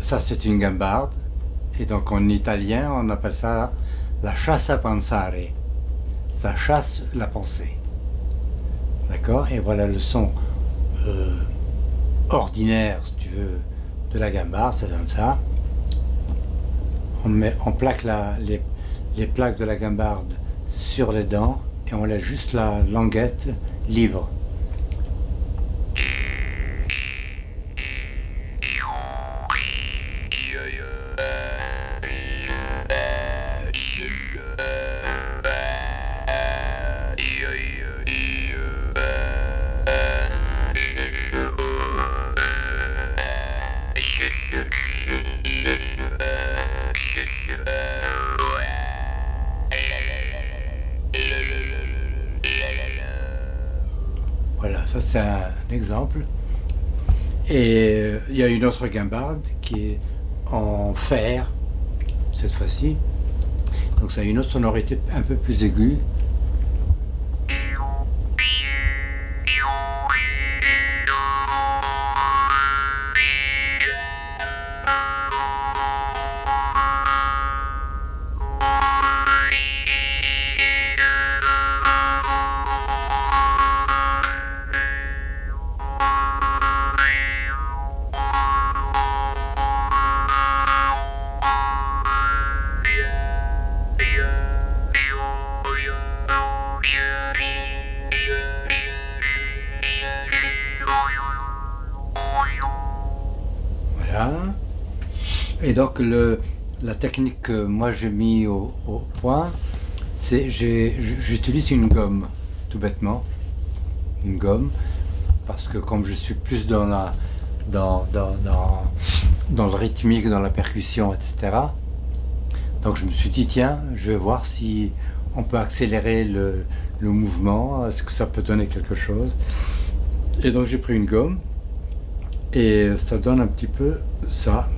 ça c'est une gambarde. Et donc en italien, on appelle ça la chasse a pensare. Ça chasse la pensée. D'accord? Et voilà le son ordinaire, si tu veux, de la gambarde, ça donne ça. On plaque les plaques de la gambarde sur les dents et on laisse juste la languette libre. Voilà, ça c'est un exemple. Et il y a une autre guimbarde qui est en fer, cette fois-ci. Donc ça a une autre sonorité un peu plus aiguë. Voilà. Et donc la technique que moi j'ai mis au point, c'est j'utilise une gomme, tout bêtement, une gomme, parce que comme je suis plus dans le rythmique, dans la percussion, etc. Donc je me suis dit tiens, je vais voir si on peut accélérer le mouvement, est-ce que ça peut donner quelque chose. Et donc j'ai pris une gomme et ça donne un petit peu ça.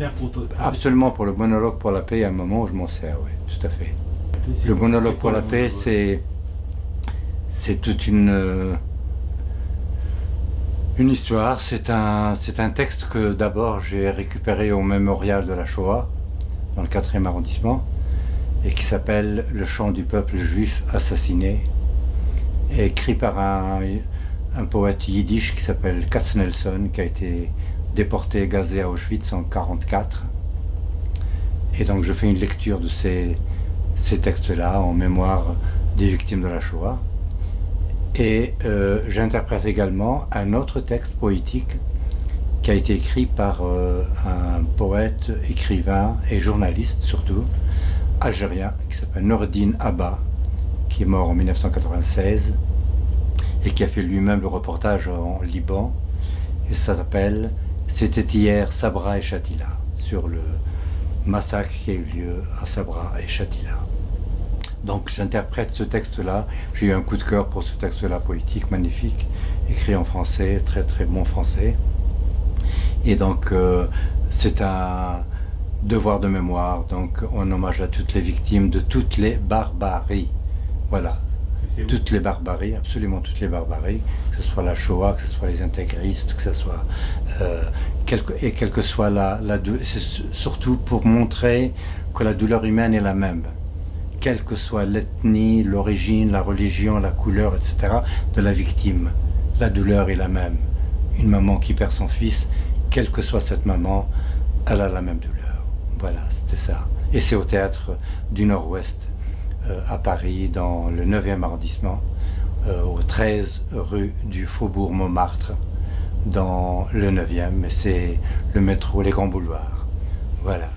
sers pour toi? Absolument, pour le monologue pour la paix, il y a un moment où je m'en sers, oui, tout à fait. C'est- Le monologue c'est pour quoi la le paix, monologue? c'est toute une histoire. C'est un texte que d'abord j'ai récupéré au mémorial de la Shoah, dans le 4e arrondissement, et qui s'appelle Le chant du peuple juif assassiné, écrit par un poète yiddish qui s'appelle Katznelson, qui a été déporté et gazé à Auschwitz en 1944. Et donc je fais une lecture de ces textes-là en mémoire des victimes de la Shoah. Et j'interprète également un autre texte poétique qui a été écrit par un poète, écrivain et journaliste surtout, algérien, qui s'appelle Nordin Abba, qui est mort en 1996 et qui a fait lui-même le reportage en Liban. Et ça s'appelle « C'était hier Sabra et Shatila » sur le massacre qui a eu lieu à Sabra et Shatila. Donc j'interprète ce texte-là. J'ai eu un coup de cœur pour ce texte-là poétique, magnifique, écrit en français, très très bon français. Et donc c'est un devoir de mémoire, donc en hommage à toutes les victimes de toutes les barbaries. Voilà. Toutes les barbaries, absolument toutes les barbaries, que ce soit la Shoah, que ce soit les intégristes, que ce soit quelle que soit c'est surtout pour montrer que la douleur humaine est la même, quelle que soit l'ethnie, l'origine, la religion, la couleur, etc. de la victime. La douleur est la même. Une maman qui perd son fils, quelle que soit cette maman, elle a la même douleur. Voilà, c'était ça. Et c'est au théâtre du Nord-Ouest, à Paris, dans le 9e arrondissement, au 13 rue du Faubourg Montmartre, dans le 9e, c'est le métro, les grands boulevards. Voilà.